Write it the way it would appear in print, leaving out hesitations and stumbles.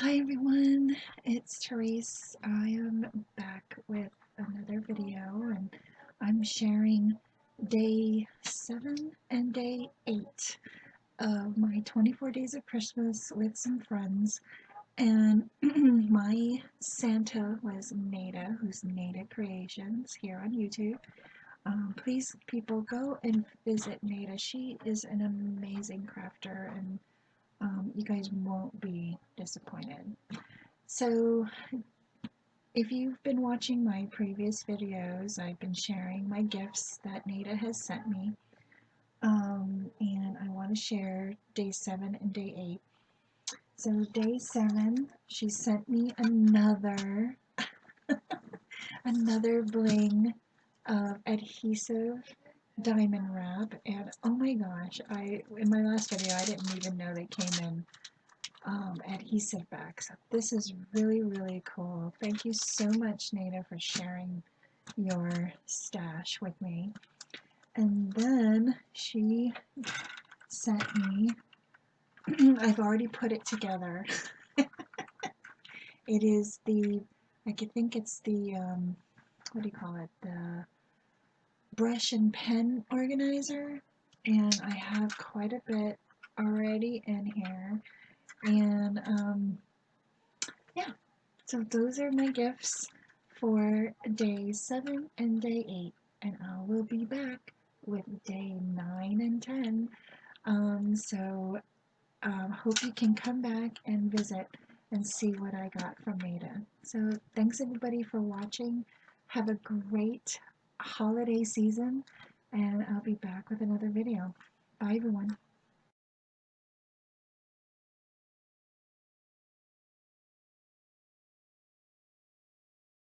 Hi everyone, it's Tereese. I am back with another video and I'm sharing day 7 and day 8 of my 24 days of Christmas with some friends. And my Santa was Nada, who's Nada Creations here on YouTube. Please, people, go and visit Nada. She is an amazing crafter and you guys won't be disappointed. So if you've been watching my previous videos, I've been sharing my gifts that Nada has sent me. And I want to share day 7 and day 8. So day 7, she sent me another bling of adhesive diamond wrap, and oh my gosh, in my last video I didn't even know they came in adhesive back. So this is really cool. Thank you so much, Nada, for sharing your stash with me. And then she sent me, I've already put it together. It is I think it's the, what do you call it, the brush and pen organizer. And I have quite a bit already in here. And yeah, so those are my gifts for day 7 and day 8, and I will be back with day 9 and 10. Hope you can come back and visit and see what I got from Nada. So thanks everybody for watching. Have a great holiday season, and I'll be back with another video. Bye everyone.